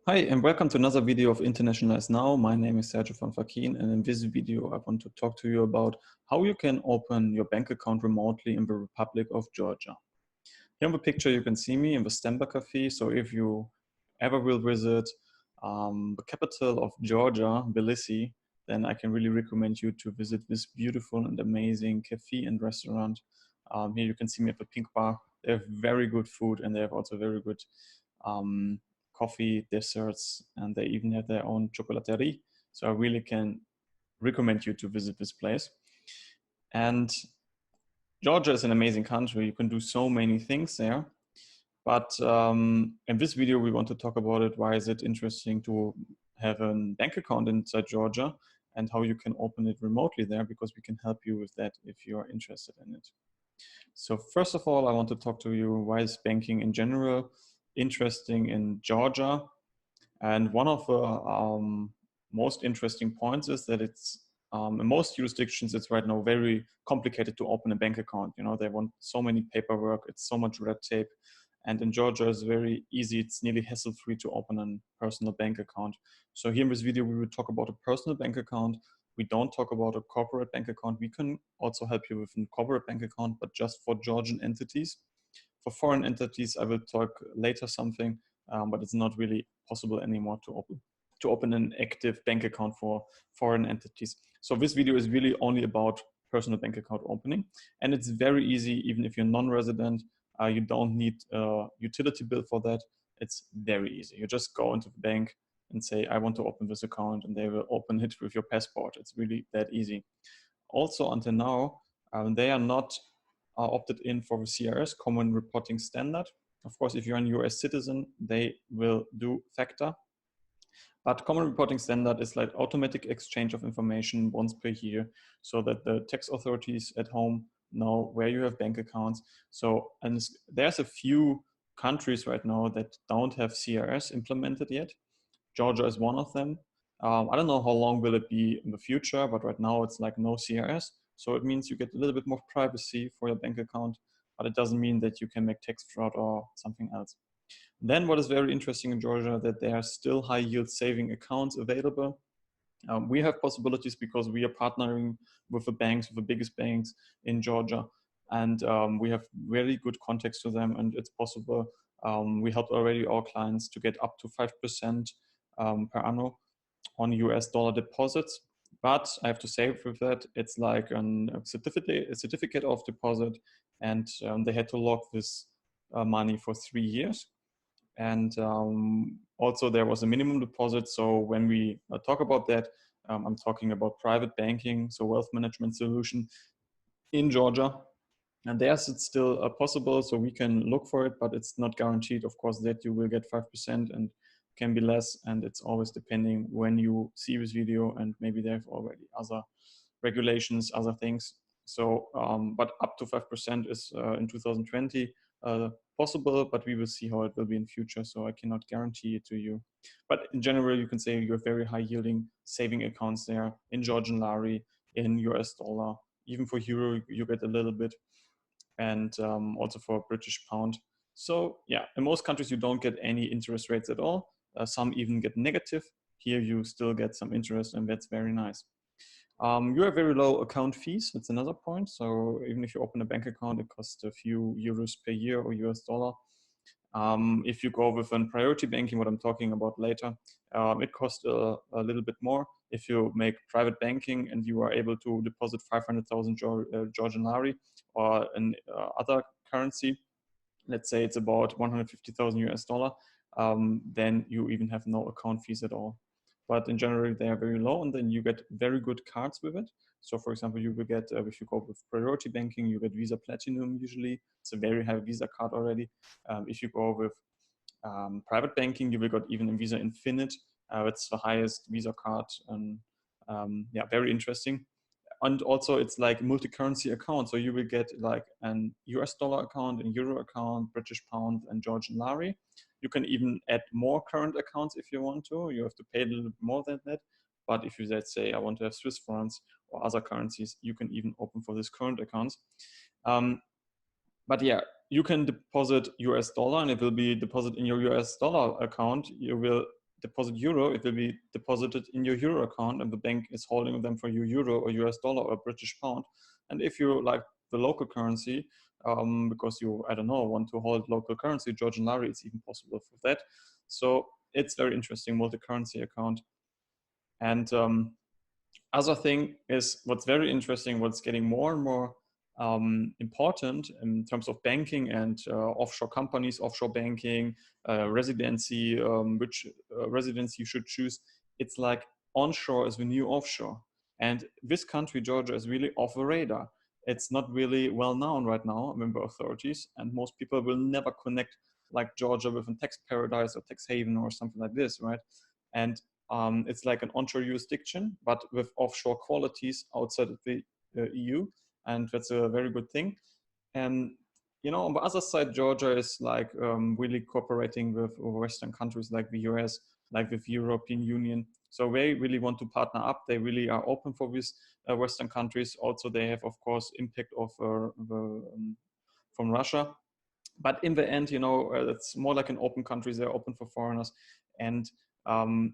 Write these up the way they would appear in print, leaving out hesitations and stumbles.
Hi, and welcome to another video of InternationalizeNow. My name is Sergio von Facchin, and in this video, I want to talk to you about how you can open your bank account remotely in the Republic of Georgia. Here in the picture, you can see me in the Stemba Cafe. So if you ever will visit the capital of Georgia, Tbilisi, then I can really recommend you to visit this beautiful and amazing cafe and restaurant. Here you can see me at the Pink Bar. They have very good food, and they have also very good coffee, desserts, and they even have their own chocolaterie. So I really can recommend you to visit this place. And Georgia is an amazing country. You can do so many things there. But in this video, we want to talk about it. Why is it interesting to have a bank account inside Georgia and how you can open it remotely there, because we can help you with that if you are interested in it. So first of all, I want to talk to you, why is banking in general interesting in Georgia? And one of the most interesting points is that it's in most jurisdictions, it's right now very complicated to open a bank account. You know, they want so many paperwork, it's so much red tape. And in Georgia, it's very easy. It's nearly hassle-free to open a personal bank account. So here in this video, we will talk about a personal bank account. We don't talk about a corporate bank account. We can also help you with a corporate bank account, but just for Georgian entities. For foreign entities, I will talk later something, but it's not really possible anymore to open an active bank account for foreign entities. So this video is really only about personal bank account opening, and it's very easy. Even if you're non-resident, you don't need a utility bill for that. It's very easy. You just go into the bank and say, I want to open this account, and they will open it with your passport. It's really that easy. Also, until now, they are not opted in for the CRS, Common Reporting Standard. Of course, if you're a US citizen, they will do FATCA. But Common Reporting Standard is like automatic exchange of information once per year, so that the tax authorities at home know where you have bank accounts. So, and there's a few countries right now that don't have CRS implemented yet. Georgia is one of them. I don't know how long will it be in the future, but right now it's like no CRS. So it means you get a little bit more privacy for your bank account, but it doesn't mean that you can make tax fraud or something else. Then what is very interesting in Georgia, that there are still high yield saving accounts available. We have possibilities because we are partnering with the banks, with the biggest banks in Georgia, and we have very good contacts to them, and it's possible. We helped already our clients to get up to 5% per annum on US dollar deposits. But I have to say with that, it's like a certificate of deposit, and they had to lock this money for 3 years. And also there was a minimum deposit. So when we talk about that, I'm talking about private banking, so wealth management solution in Georgia. And there's it's still possible, so we can look for it, but it's not guaranteed, of course, that you will get 5% and can be less. And it's always depending when you see this video, and maybe they have already other regulations, other things. So, but up to 5% is in 2020 possible, but we will see how it will be in future. So I cannot guarantee it to you. But in general, you can say you have very high yielding saving accounts there in Georgian lari, in US dollar, even for euro, you get a little bit, and also for British pound. So yeah, in most countries, you don't get any interest rates at all. Some even get negative. Here you still get some interest, and that's very nice. You have very low account fees. That's another point. So even if you open a bank account, it costs a few euros per year or US dollar. If you go with a priority banking, what I'm talking about later, it costs a little bit more. If you make private banking and you are able to deposit 500,000 Georgian lari or an other currency, let's say it's about 150,000 US dollar, then you even have no account fees at all. But in general, they are very low, and then you get very good cards with it. So for example, you will get, if you go with priority banking, you get Visa Platinum usually. It's a very high Visa card already. If you go with private banking, you will get even a Visa Infinite. It's the highest Visa card, and yeah, very interesting. And also it's like multi-currency account. So you will get like an US dollar account, a euro account, British pound, and Georgian lari. You can even add more current accounts if you want to. You have to pay a little bit more than that. But if you, let's say, I want to have Swiss francs or other currencies, you can even open for this current accounts. But yeah, you can deposit US dollar, and it will be deposited in your US dollar account. You will deposit euro, it will be deposited in your euro account, and the bank is holding them for your euro or US dollar or British pound. And if you like the local currency, because you, I don't know, want to hold local currency, Georgian lari, it's even possible for that. So it's very interesting, multi-currency account. And other thing is what's very interesting, what's getting more and more important in terms of banking and offshore companies, offshore banking, residency, which residency you should choose. It's like onshore is the new offshore. And this country, Georgia, is really off the radar. It's not really well known right now, member authorities, and most people will never connect like Georgia with a tax paradise or tax haven or something like this, right? And it's like an onshore jurisdiction, but with offshore qualities outside of the EU, and that's a very good thing. And you know, on the other side, Georgia is like really cooperating with Western countries like the US, like with European Union. So they really want to partner up. They really are open for these Western countries. Also, they have, of course, impact of from Russia. But in the end, you know, it's more like an open country. They're open for foreigners, and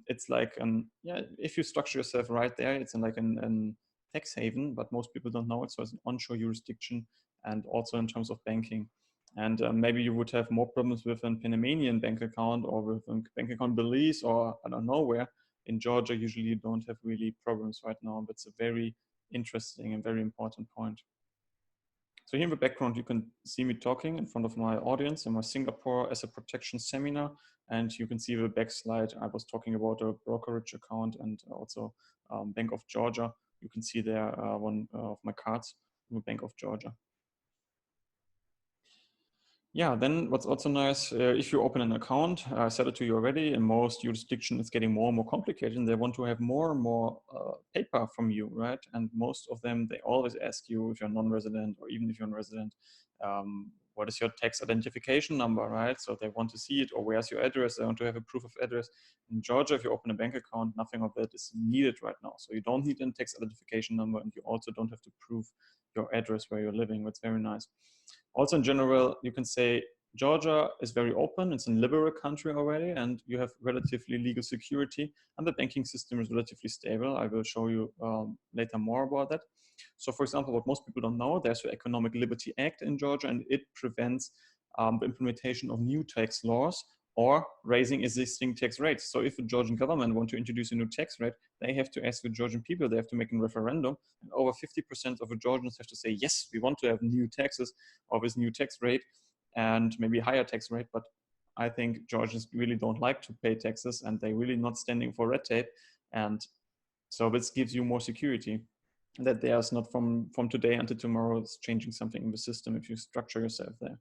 it's like yeah, if you structure yourself right there, it's like an tax haven. But most people don't know it, so it's an onshore jurisdiction, and also in terms of banking. And maybe you would have more problems with a Panamanian bank account or with a bank account Belize or I don't know where. In Georgia, usually you don't have really problems right now, but it's a very interesting and very important point. So here in the background, you can see me talking in front of my audience in my Singapore as a protection seminar. And you can see the back slide. I was talking about a brokerage account and also Bank of Georgia. You can see there one of my cards from the Bank of Georgia. Yeah, then what's also nice, if you open an account, I said it to you already, in most jurisdictions it's getting more and more complicated and they want to have more and more paper from you, right? And most of them, they always ask you if you're non-resident or even if you're a resident, what is your tax identification number, right? So they want to see it, or where's your address? They want to have a proof of address. In Georgia, if you open a bank account, nothing of that is needed right now. So you don't need a tax identification number and you also don't have to prove your address where you're living. That's very nice. Also, in general, you can say Georgia is very open. It's a liberal country already, and you have relatively legal security, and the banking system is relatively stable. I will show you later more about that. So, for example, what most people don't know, there's the Economic Liberty Act in Georgia, and it prevents the implementation of new tax laws or raising existing tax rates. So if the Georgian government want to introduce a new tax rate, they have to ask the Georgian people, they have to make a referendum, and over 50% of the Georgians have to say, yes, we want to have new taxes or this new tax rate and maybe higher tax rate. But I think Georgians really don't like to pay taxes and they're really not standing for red tape. And so this gives you more security that there's not from today until tomorrow it's changing something in the system if you structure yourself there.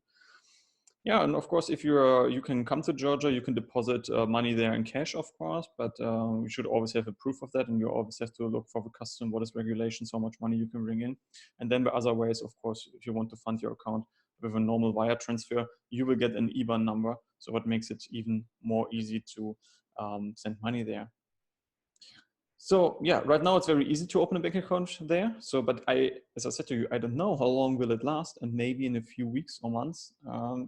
Yeah, and of course, if you can come to Georgia, you can deposit money there in cash, of course, but you should always have a proof of that, and you always have to look for the custom, what is regulations, how much money you can bring in. And then the other ways, of course, if you want to fund your account with a normal wire transfer, you will get an IBAN number, so what makes it even more easy to send money there. So yeah, right now it's very easy to open a bank account there. So, but as I said to you, I don't know how long will it last, and maybe in a few weeks or months,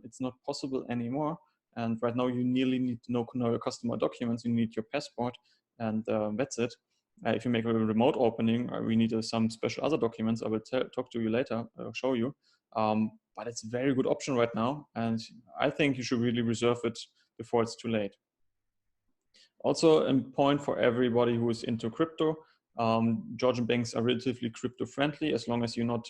it's not possible anymore. And right now you nearly need to know your customer documents. You need your passport, and that's it. If you make a remote opening, we need some special other documents. I will talk to you later, show you. But it's a very good option right now, and I think you should really reserve it before it's too late. Also, a point for everybody who is into crypto, Georgian banks are relatively crypto friendly as long as you not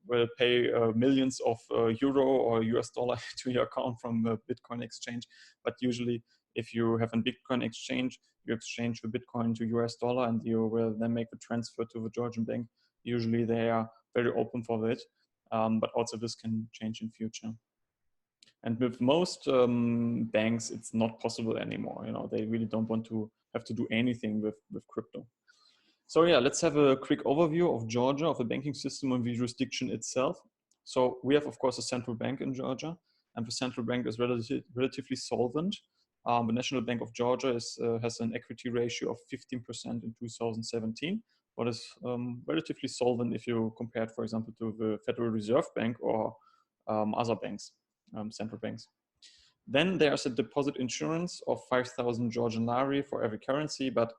will pay millions of euro or US dollar to your account from a Bitcoin exchange. But usually if you have a Bitcoin exchange, you exchange the Bitcoin to US dollar and you will then make the transfer to the Georgian bank. Usually they are very open for it, but also this can change in future. And with most banks, it's not possible anymore. You know, they really don't want to have to do anything with crypto. So yeah, let's have a quick overview of Georgia, of the banking system and the jurisdiction itself. So we have, of course, a central bank in Georgia, and the central bank is relatively solvent. The National Bank of Georgia has an equity ratio of 15% in 2017, what is relatively solvent if you compare it, for example, to the Federal Reserve Bank or other banks. Central banks. Then there's a deposit insurance of 5,000 Georgian lari for every currency, but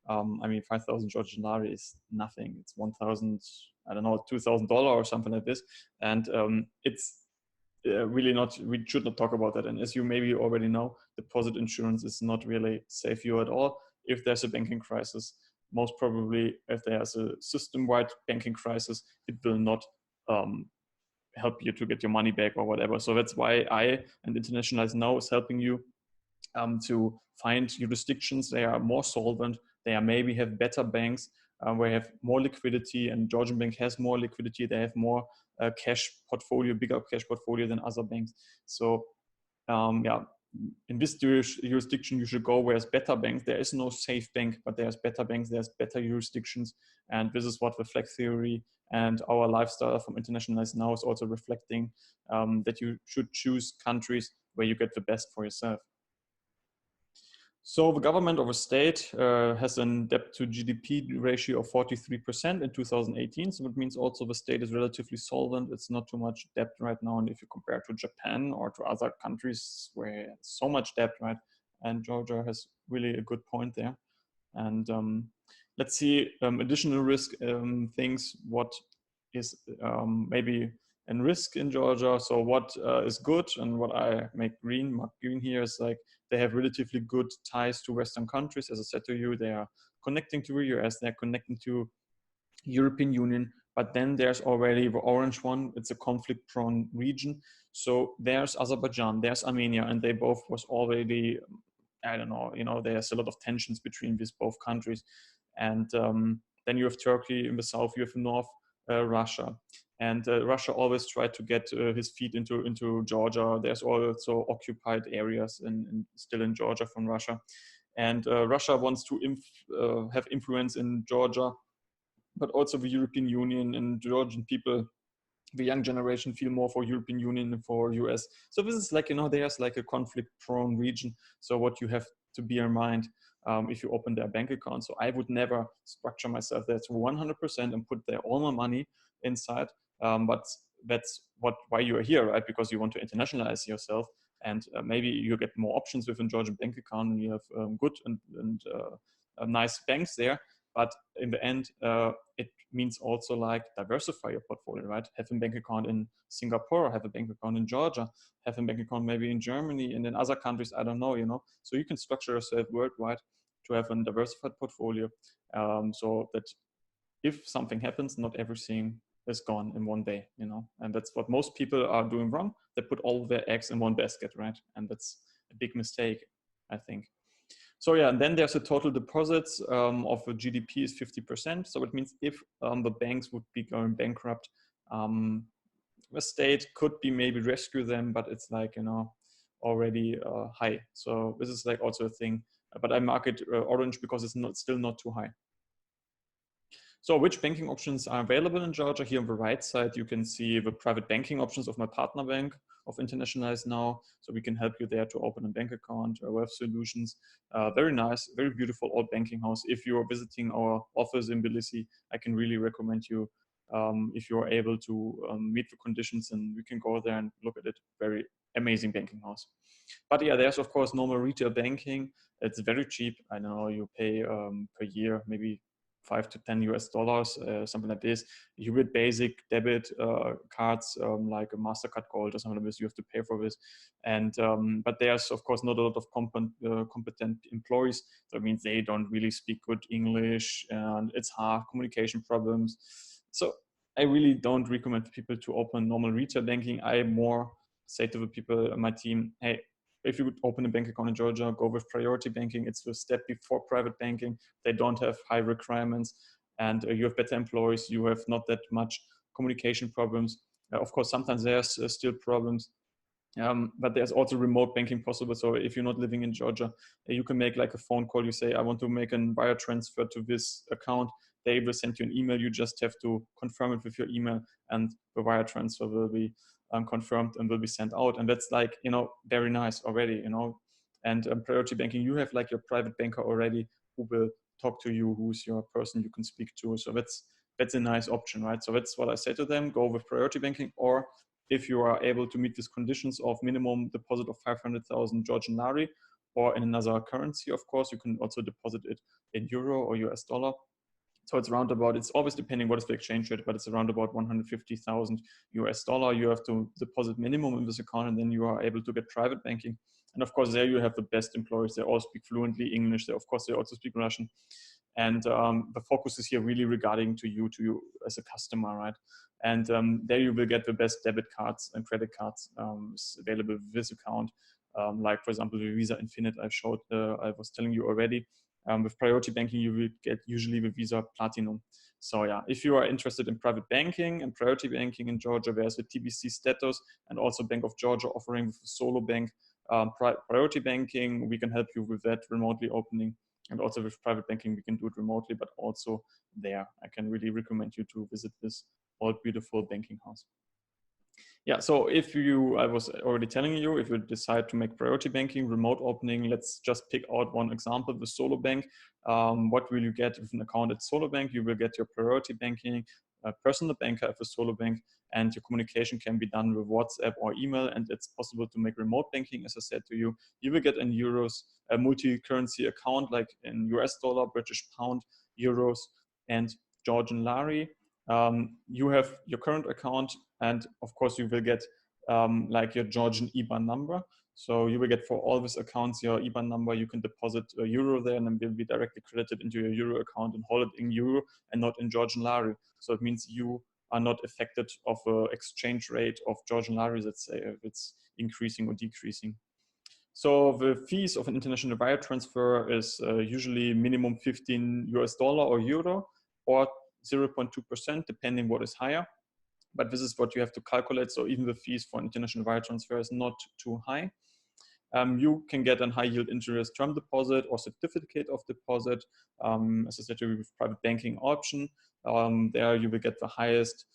I mean, 5,000 Georgian lari is nothing. It's 1,000, I don't know, $2,000 or something like this. And it's really not, we should not talk about that. And as you maybe already know, deposit insurance is not really save you at all. If there's a banking crisis, most probably if there's a system-wide banking crisis, it will not help you to get your money back or whatever. So that's why I and InternationalizeNow is helping you to find jurisdictions. They are more solvent. They are maybe have better banks where you have more liquidity, and Georgian bank has more liquidity. They have more cash portfolio, bigger cash portfolio than other banks. So yeah, in this jurisdiction, you should go where there's better banks. There is no safe bank, but there's better banks, there's better jurisdictions. And this is what the flag theory and our lifestyle from InternationalizeNow is also reflecting, that you should choose countries where you get the best for yourself. So the government of a state has a debt to GDP ratio of 43% in 2018. So it means also the state is relatively solvent. It's not too much debt right now. And if you compare to Japan or to other countries where so much debt, right? And Georgia has really a good point there. And let's see additional risk things. What is maybe a risk in Georgia? So what is good, and what I make mark green here is like they have relatively good ties to Western countries. As I said to you, they are connecting to the US, they're connecting to European Union, but then there's already the orange one. It's a conflict-prone region. So there's Azerbaijan, there's Armenia, and they both was already, I don't know, you know, there's a lot of tensions between these both countries. And then you have Turkey in the south, you have north Russia. And Russia always tried to get his feet into Georgia. There's also occupied areas still in Georgia from Russia. And Russia wants to have influence in Georgia, but also the European Union and Georgian people, the young generation, feel more for European Union and for US. So this is like, you know, there's like a conflict-prone region. So what you have to bear in mind if you open their bank account. So I would never structure myself there to 100% and put there all my money inside. But that's why you are here, right? Because you want to internationalize yourself, and maybe you get more options within Georgian bank account, and you have good and nice banks there. But in the end, it means also like diversify your portfolio, right? Have a bank account in Singapore, have a bank account in Georgia, have a bank account maybe in Germany, and in other countries, I don't know, you know. So you can structure yourself worldwide to have a diversified portfolio, so that if something happens, not everything is gone in one day, you know. And that's what most people are doing wrong. They put all their eggs in one basket, right? And that's a big mistake, I think. So yeah, and then there's a total deposits of the GDP is 50%. So it means if the banks would be going bankrupt, the state could be maybe rescue them, but it's like, you know, already high. So this is like also a thing, but I mark it orange because it's still not too high. So which banking options are available in Georgia? Here on the right side, you can see the private banking options of my partner bank of InternationalizeNow. So we can help you there to open a bank account, web solutions. Very nice, very beautiful old banking house. If you are visiting our office in Tbilisi, I can really recommend you if you're able to meet the conditions, and we can go there and look at it. Very amazing banking house. But yeah, there's of course normal retail banking. It's very cheap. I know you pay per year, maybe $5 to $10, something like this. You get basic debit cards like a MasterCard Gold or something like this. You have to pay for this, and but there's of course not a lot of competent employees. So it means they don't really speak good English, and it's hard communication problems. So I really don't recommend people to open normal retail banking. I more say to the people on my team, hey, if you would open a bank account in Georgia, go with priority banking. It's the step before private banking. They don't have high requirements, and you have better employees. You have not that much communication problems. Of course, sometimes there's still problems, but there's also remote banking possible. So if you're not living in Georgia, you can make like a phone call. You say, I want to make a wire transfer to this account. They will send you an email. You just have to confirm it with your email, and the wire transfer will be confirmed and will be sent out. And that's like, you know, very nice already, you know. And priority banking, you have like your private banker already who will talk to you, who's your person you can speak to. So that's a nice option, right? So that's what I say to them: go with priority banking, or if you are able to meet these conditions of minimum deposit of 500,000 Georgian lari, or in another currency, of course, you can also deposit it in euro or US dollar. So it's around about, it's always depending what is the exchange rate, but it's around about 150,000 US dollar. You have to deposit minimum in this account, and then you are able to get private banking. And of course, there you have the best employees. They all speak fluently English. Of course, they also speak Russian. And the focus is here really regarding to you as a customer, right? And there you will get the best debit cards and credit cards available with this account. Like, for example, the Visa Infinite I was telling you already. With priority banking, you will get usually the Visa Platinum. So yeah, if you are interested in private banking and priority banking in Georgia, there's the TBC Status and also Bank of Georgia offering with Solo Bank priority banking. We can help you with that remotely opening. And also with private banking, we can do it remotely, but also there. I can really recommend you to visit this old, beautiful banking house. Yeah, so I was already telling you, if you decide to make priority banking, remote opening, let's just pick out one example, the Solo Bank. What will you get with an account at Solo Bank? You will get your priority banking, personal banker at the Solo Bank, and your communication can be done with WhatsApp or email, and it's possible to make remote banking, as I said to you. You will get in euros a multi-currency account, like in US dollar, British pound, euros, and Georgian lari. You have your current account, and of course you will get like your Georgian IBAN number. So you will get for all these accounts your IBAN number. You can deposit a euro there, and then will be directly credited into your euro account and hold it in euro and not in Georgian lari. So it means you are not affected of an exchange rate of Georgian lari, let's say, if it's increasing or decreasing. So the fees of an international wire transfer is usually minimum 15 US dollar or euro, or 0.2%, depending what is higher. But this is what you have to calculate. So even the fees for an international wire transfer is not too high. You can get a high yield interest term deposit or certificate of deposit. As I said, with private banking option, there you will get the highest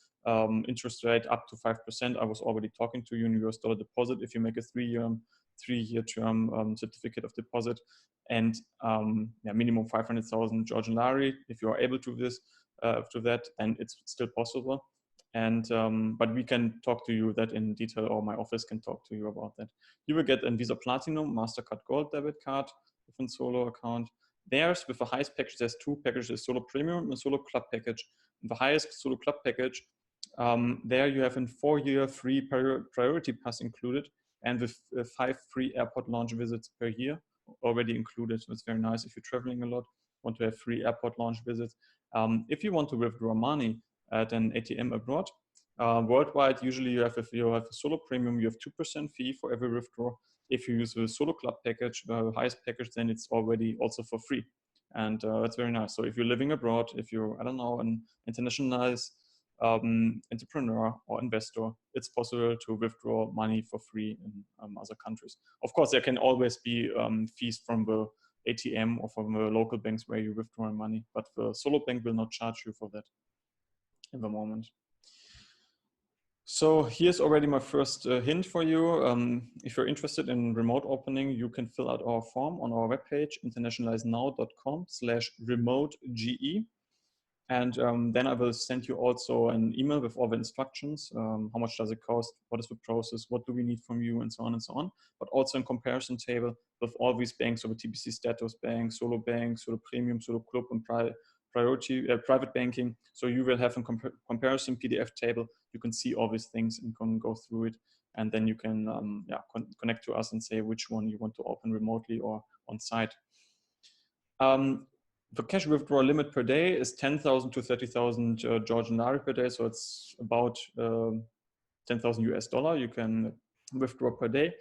interest rate up to 5%. I was already talking to you in US dollar deposit if you make a three-year term certificate of deposit, and yeah, minimum 500,000 Georgian lari. If you are able to that, then it's still possible. And but we can talk to you that in detail, or my office can talk to you about that. You will get a Visa Platinum, MasterCard Gold debit card with a Solo account. There's with the highest package, there's two packages: Solo Premium and Solo Club package. And the highest Solo Club package, there you have a 4-year free priority pass included, and with 5 free airport lounge visits per year already included. So it's very nice if you're traveling a lot, want to have free airport lounge visits. If you want to withdraw money at an ATM abroad, worldwide, usually you have, if you have a Solo Premium, you have 2% fee for every withdrawal. If you use the Solo Club package, the highest package, then it's already also for free. And that's very nice. So if you're living abroad, if you're, I don't know, an internationalized entrepreneur or investor, it's possible to withdraw money for free in other countries. Of course, there can always be fees from the ATM or from the local banks where you withdraw money, but the Solo Bank will not charge you for that in the moment. So here's already my first hint for you. If you're interested in remote opening, you can fill out our form on our webpage, internationalizenow.com/remotege. And then I will send you also an email with all the instructions. How much does it cost? What is the process? What do we need from you? And so on and so on. But also a comparison table with all these banks, so the TBC Status Bank, Solo Bank, Solo Premium, Solo Club, and private banking. So you will have a comparison PDF table. You can see all these things and can go through it. And then you can connect to us and say which one you want to open remotely or on site. The cash withdrawal limit per day is 10,000 to 30,000 Georgian lari per day. So it's about 10,000 US dollar you can withdraw per day.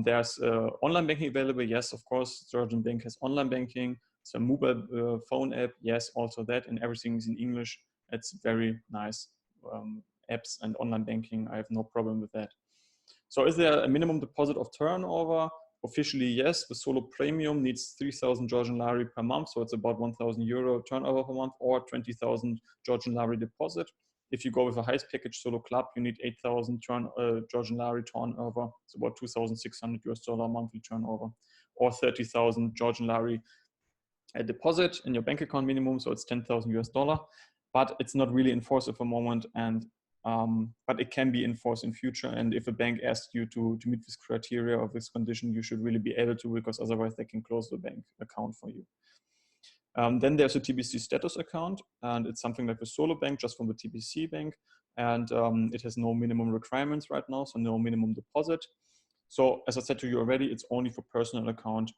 There's online banking available. Yes, of course, Georgian Bank has online banking. It's a mobile phone app. Yes, also that, and everything is in English. It's very nice apps and online banking. I have no problem with that. So is there a minimum deposit of turnover? Officially, yes. The Solo Premium needs 3,000 Georgian lari per month. So it's about 1,000 euro turnover per month, or 20,000 Georgian lari deposit. If you go with the highest package Solo Club, you need 8,000 Georgian lari turnover. It's about 2,600 US dollar monthly turnover, or 30,000 Georgian lari deposit in your bank account minimum. So it's 10,000 US dollar, but it's not really enforced at the moment. And but it can be enforced in future. And if a bank asks you to meet this criteria or this condition, you should really be able to, because otherwise they can close the bank account for you. Then there's a Tbc Status Account, and it's something like a solo bank just from the Tbc bank. And it has no minimum requirements right now, so no minimum deposit. So as I said to you already, it's only for personal account.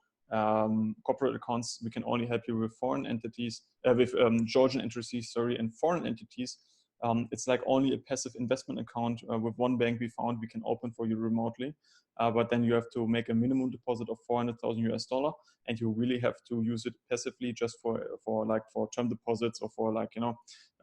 Corporate accounts, we can only help you with foreign entities, with Georgian entities, sorry, and foreign entities. It's like only a passive investment account with one bank we found we can open for you remotely. But then you have to make a minimum deposit of $400,000 and you really have to use it passively just for term deposits or for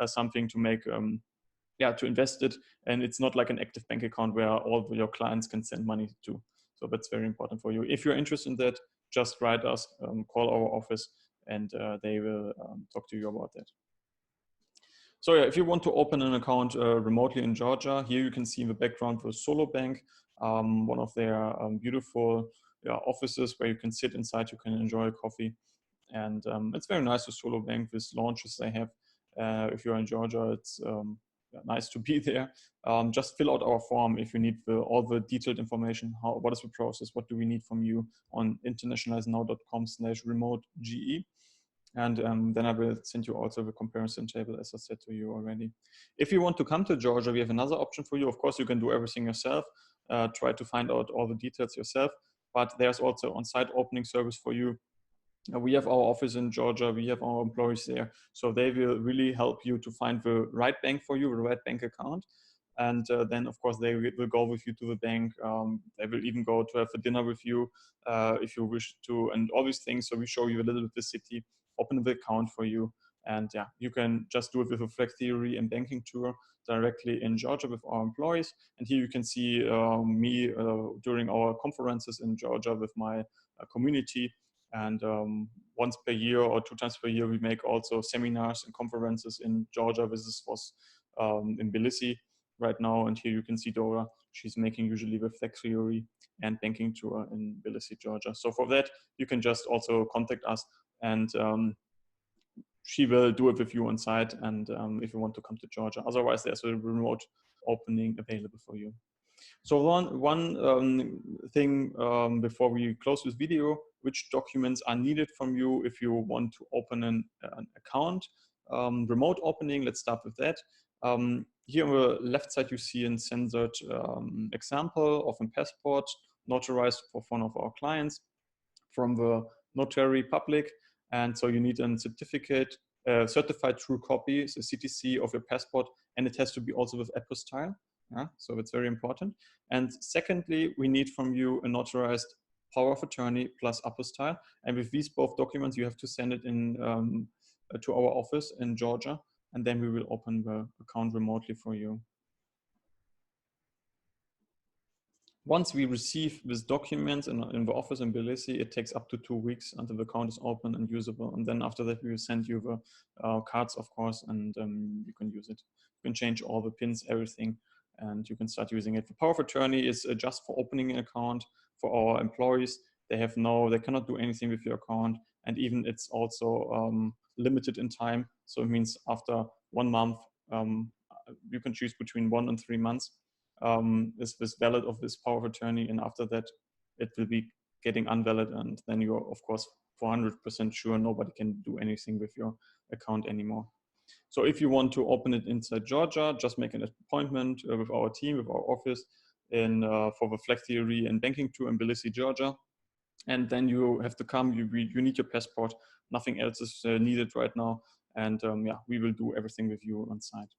something to make, to invest it. And it's not like an active bank account where all of your clients can send money to. So that's very important for you. If you're interested in that, just write us, call our office, and they will talk to you about that. So yeah, if you want to open an account remotely in Georgia, here you can see in the background the Solo Bank, one of their beautiful offices where you can sit inside, you can enjoy coffee. And it's very nice, the Solo Bank, with launches they have. If you're in Georgia, it's nice to be there. Just fill out our form if you need all the detailed information. What is the process? What do we need from you on internationalizenow.com/remote-GE. And then I will send you also the comparison table, as I said to you already. If you want to come to Georgia, we have another option for you. Of course, you can do everything yourself, try to find out all the details yourself, but there's also on-site opening service for you. We have our office in Georgia, we have our employees there, so they will really help you to find the right bank for you, the right bank account. And then, of course, they will go with you to the bank. They will even go to have a dinner with you if you wish to, and all these things. So we show you a little bit of the city, open the account for you. And yeah, you can just do it with a flag theory and banking tour directly in Georgia with our employees. And here you can see me during our conferences in Georgia with my community. And once per year or 2 times per year, we make also seminars and conferences in Georgia. This was in Tbilisi right now. And here you can see Dora. She's making usually the flag theory and banking tour in Tbilisi, Georgia. So for that, you can just also contact us, and she will do it with you on site. And if you want to come to Georgia, otherwise there's a remote opening available for you. So one thing before we close this video, which documents are needed from you if you want to open an account, remote opening. Let's start with that. Here on the left side, you see a censored example of a passport notarized for one of our clients from the notary public. And so you need a certificate, certified true copy, so CTC of your passport, and it has to be also with apostille. Yeah, so it's very important. And secondly, we need from you a notarized power of attorney plus apostille. And with these both documents, you have to send it in to our office in Georgia, and then we will open the account remotely for you. Once we receive these documents in the office in Tbilisi, it takes up to 2 weeks until the account is open and usable. And then after that, we will send you the cards, of course, and you can use it. You can change all the pins, everything, and you can start using it. The power of attorney is just for opening an account for our employees. They cannot do anything with your account. And even it's also limited in time. So it means after 1 month, you can choose between 1 and 3 months. Is this valid of this power of attorney, and after that it will be getting invalid, and then you're of course 400% sure nobody can do anything with your account anymore. So if you want to open it inside Georgia, just make an appointment with our team, with our office for the flag theory and banking tour in Tbilisi, Georgia. And then you have to come, you need your passport, nothing else is needed right now. And yeah, we will do everything with you on site.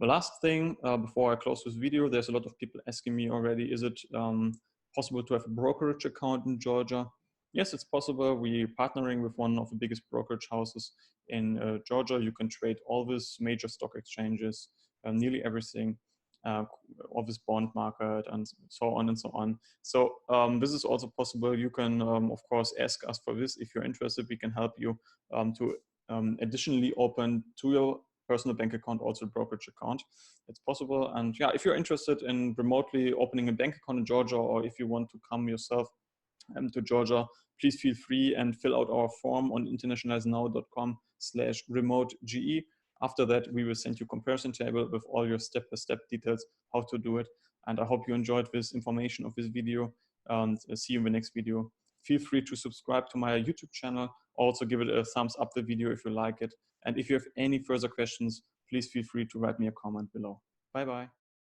The last thing, before I close this video, there's a lot of people asking me already, is it possible to have a brokerage account in Georgia? Yes, it's possible. We're partnering with one of the biggest brokerage houses in Georgia. You can trade all these major stock exchanges, nearly everything, all this bond market, and so on and so on. So this is also possible. You can, of course, ask us for this. If you're interested, we can help you to additionally open to your personal bank account also a brokerage account. It's possible. And yeah, if you're interested in remotely opening a bank account in Georgia, or if you want to come yourself to Georgia, please feel free and fill out our form on internationalizenow.com/remote-GE. After that, we will send you comparison table with all your step-by-step details, how to do it. And I hope you enjoyed this information of this video, and see you in the next video. Feel free to subscribe to my YouTube channel. Also give it a thumbs up the video if you like it. And if you have any further questions, please feel free to write me a comment below. Bye-bye.